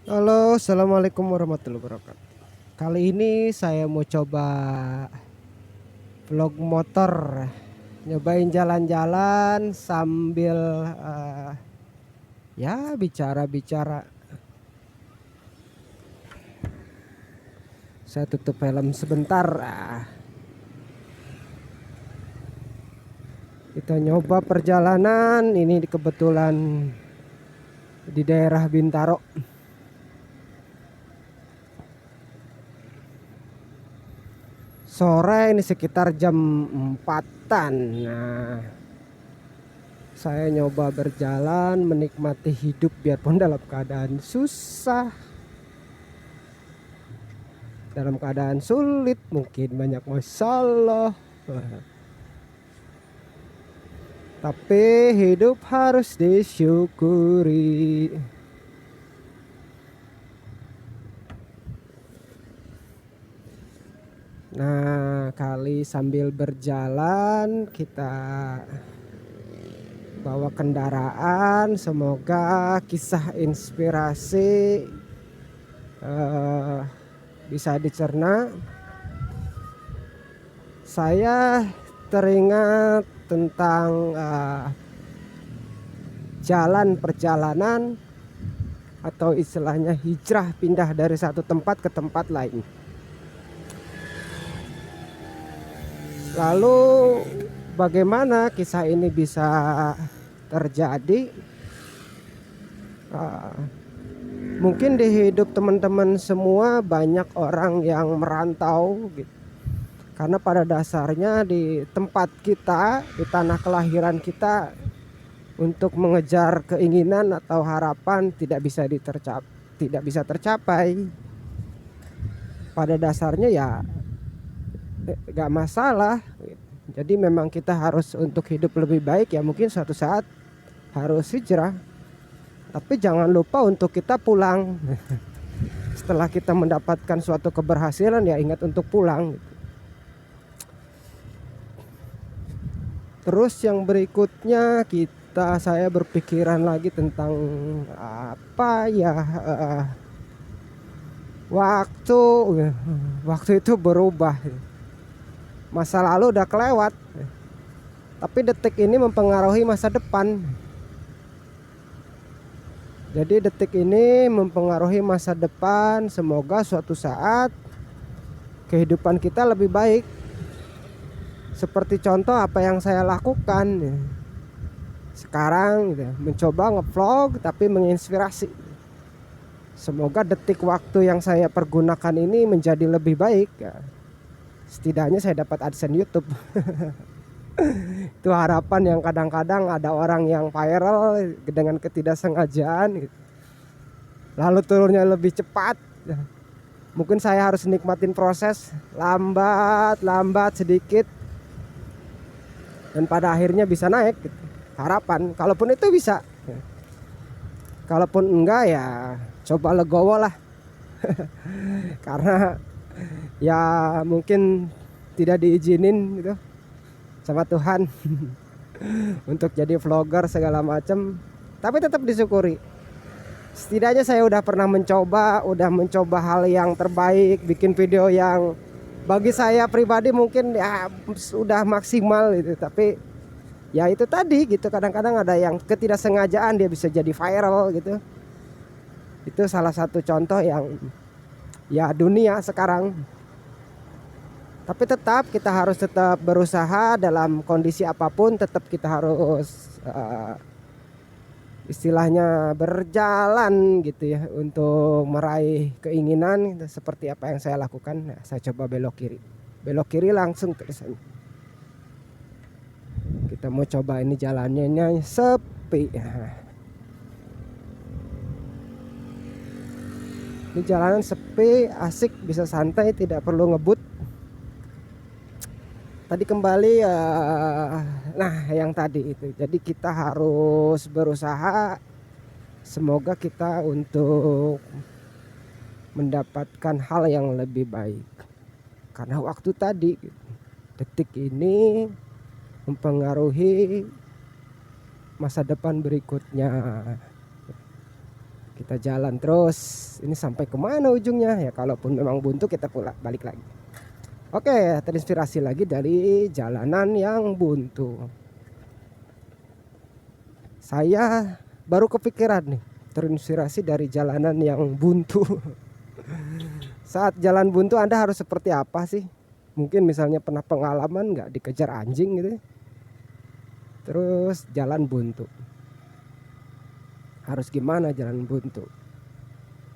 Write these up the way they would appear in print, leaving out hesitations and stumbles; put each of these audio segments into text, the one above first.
Halo, assalamualaikum warahmatullahi wabarakatuh. Kali ini saya mau coba vlog motor, nyobain jalan-jalan sambil ya bicara-bicara. Saya tutup helm sebentar. Kita nyoba perjalanan ini kebetulan di daerah Bintaro. Sore ini sekitar jam 4-an. Nah, saya nyoba berjalan menikmati hidup biarpun dalam keadaan susah, dalam keadaan sulit, mungkin banyak masalah. Tapi hidup harus disyukuri. Nah, kali sambil berjalan kita bawa kendaraan, semoga kisah inspirasi bisa dicerna. Saya teringat tentang jalan perjalanan atau istilahnya hijrah, pindah dari satu tempat ke tempat lain. Lalu bagaimana kisah ini bisa terjadi? Mungkin di hidup teman-teman semua banyak orang yang merantau gitu. Karena pada dasarnya di tempat kita, di tanah kelahiran kita, untuk mengejar keinginan atau harapan tidak bisa tercapai. Pada dasarnya ya gak masalah. Jadi memang kita harus untuk hidup lebih baik ya mungkin suatu saat harus hijrah. Tapi jangan lupa untuk kita pulang. Setelah kita mendapatkan suatu keberhasilan ya ingat untuk pulang. Terus yang berikutnya saya berpikiran lagi tentang apa ya, waktu itu berubah. Masa lalu udah kelewat, tapi detik ini mempengaruhi masa depan. Jadi detik ini mempengaruhi masa depan. Semoga suatu saat kehidupan kita lebih baik. Seperti contoh apa yang saya lakukan sekarang gitu, mencoba ngevlog tapi menginspirasi. Semoga detik waktu yang saya pergunakan ini menjadi lebih baik ya. Setidaknya saya dapat AdSense YouTube. Itu harapan yang kadang-kadang ada orang yang viral dengan ketidaksengajaan gitu. Lalu turunnya lebih cepat. Mungkin saya harus nikmatin proses lambat sedikit, dan pada akhirnya bisa naik gitu. Harapan kalaupun itu bisa, kalaupun enggak ya coba legowo lah. Karena ya mungkin tidak diizinin gitu sama Tuhan untuk jadi vlogger segala macam, tapi tetap disyukuri. Setidaknya saya udah pernah mencoba hal yang terbaik, bikin video yang bagi saya pribadi mungkin ya sudah maksimal gitu. Tapi ya itu tadi gitu, kadang-kadang ada yang ketidaksengajaan dia bisa jadi viral gitu. Itu salah satu contoh yang ya dunia sekarang. Tapi tetap kita harus tetap berusaha dalam kondisi apapun, tetap kita harus istilahnya berjalan gitu ya untuk meraih keinginan seperti apa yang saya lakukan. Nah, saya coba belok kiri langsung terus. Kita mau coba ini jalannya sepi. Ini jalanan sepi, asik, bisa santai, tidak perlu ngebut. Tadi kembali nah yang tadi itu. Jadi kita harus berusaha, semoga kita untuk mendapatkan hal yang lebih baik. Karena waktu tadi, detik ini mempengaruhi masa depan berikutnya. Kita jalan terus, ini sampai kemana ujungnya ya? Kalaupun memang buntu kita balik lagi. Oke, terinspirasi lagi dari jalanan yang buntu. Saya baru kepikiran nih, terinspirasi dari jalanan yang buntu. Saat jalan buntu Anda harus seperti apa sih? Mungkin misalnya pernah pengalaman nggak dikejar anjing gitu, terus jalan buntu. Harus gimana jalan buntu?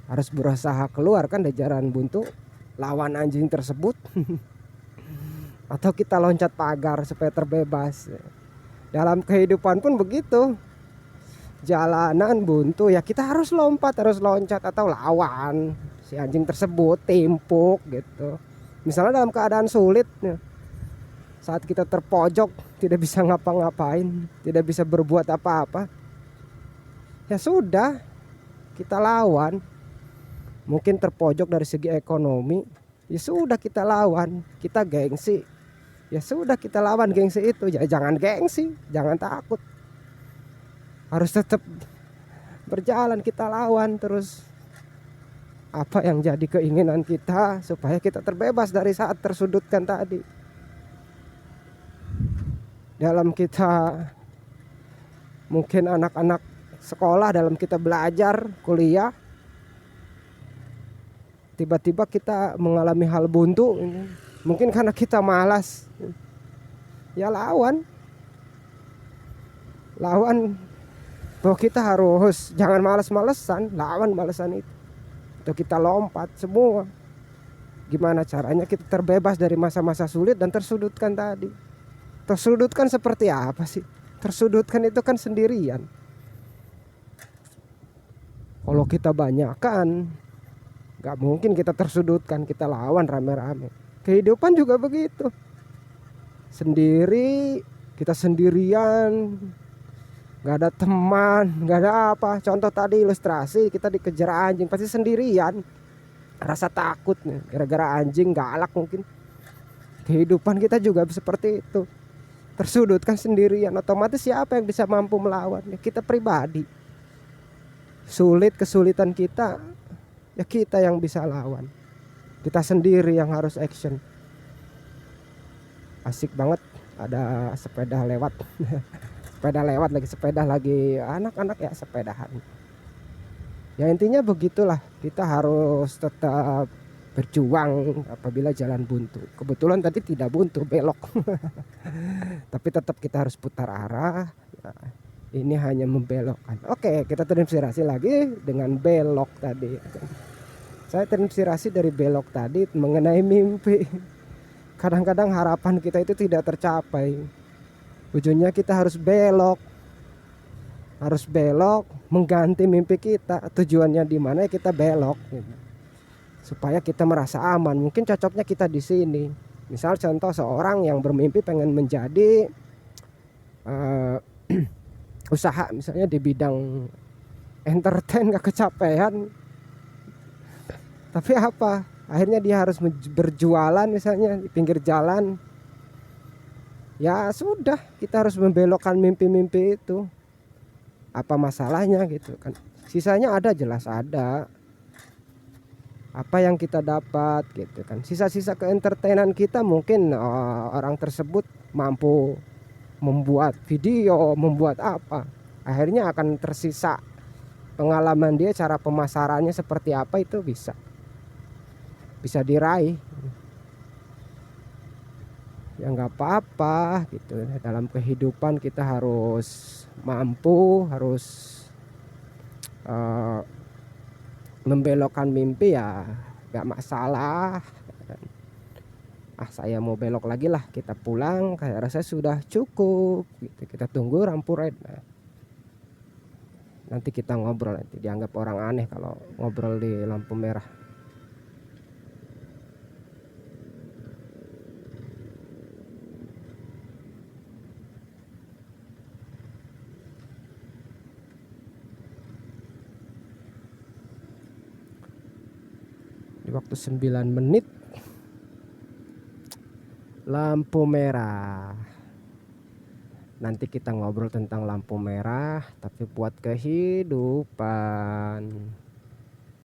Harus berusaha keluar kan dari jalan buntu, lawan anjing tersebut. Atau kita loncat pagar supaya terbebas. Dalam kehidupan pun begitu. Jalanan buntu ya kita harus lompat, harus loncat atau lawan si anjing tersebut, timpuk gitu. Misalnya dalam keadaan sulit, saat kita terpojok, tidak bisa ngapa-ngapain, tidak bisa berbuat apa-apa, ya sudah, kita lawan. Mungkin terpojok dari segi ekonomi, ya sudah kita lawan. Kita gengsi, ya sudah kita lawan gengsi itu. Ya jangan gengsi, jangan takut, harus tetap berjalan, kita lawan terus apa yang jadi keinginan kita supaya kita terbebas dari saat tersudutkan tadi. Dalam kita mungkin anak-anak sekolah, dalam kita belajar kuliah, tiba-tiba kita mengalami hal buntu, mungkin karena kita malas, ya lawan bahwa kita harus jangan malas-malesan, lawan malesan itu. Atau kita lompat semua. Gimana caranya kita terbebas dari masa-masa sulit dan tersudutkan tadi. Tersudutkan seperti apa sih? Tersudutkan itu kan sendirian. Kalau kita banyakan, gak mungkin kita tersudutkan, kita lawan rame-rame. Kehidupan juga begitu. Sendiri, kita sendirian, gak ada teman, gak ada apa. Contoh tadi ilustrasi, kita dikejar anjing, pasti sendirian. Rasa takut nih, gara-gara anjing galak mungkin. Kehidupan kita juga seperti itu. Tersudutkan sendirian, otomatis siapa yang bisa mampu melawan? Ya kita pribadi. Sulit kesulitan kita, ya kita yang bisa lawan. Kita sendiri yang harus action. Asik banget ada sepeda lewat. sepeda lagi anak-anak ya sepedahan. Ya intinya begitulah, kita harus tetap berjuang apabila jalan buntu. Kebetulan tadi tidak buntu, belok. Tapi tetap kita harus putar arah. Nah, ini hanya membelokkan. Oke, kita terinspirasi lagi dengan belok tadi. Saya terinspirasi dari belok tadi mengenai mimpi. Kadang-kadang harapan kita itu tidak tercapai. Ujungnya kita harus belok mengganti mimpi kita. Tujuannya di mana kita belok gitu. Supaya kita merasa aman. Mungkin cocoknya kita di sini. Misal contoh seorang yang bermimpi pengen menjadi usaha misalnya di bidang entertain, gak kecapean. Tapi apa? Akhirnya dia harus berjualan misalnya di pinggir jalan. Ya sudah, kita harus membelokkan mimpi-mimpi itu. Apa masalahnya gitu kan? Sisanya ada, jelas ada. Apa yang kita dapat gitu kan? Sisa-sisa keentertainan kita mungkin orang tersebut mampu membuat video, membuat apa. Akhirnya akan tersisa pengalaman dia, cara pemasarannya seperti apa, itu bisa diraih. Ya nggak apa-apa gitu. Dalam kehidupan kita harus mampu, harus membelokkan mimpi, ya nggak masalah. Saya mau belok lagi lah, kita pulang, kayak rasa sudah cukup gitu. Kita tunggu lampu red. Nanti kita ngobrol, nanti dianggap orang aneh kalau ngobrol di lampu merah. Waktu 9 menit lampu merah. Nanti kita ngobrol tentang lampu merah tapi buat kehidupan.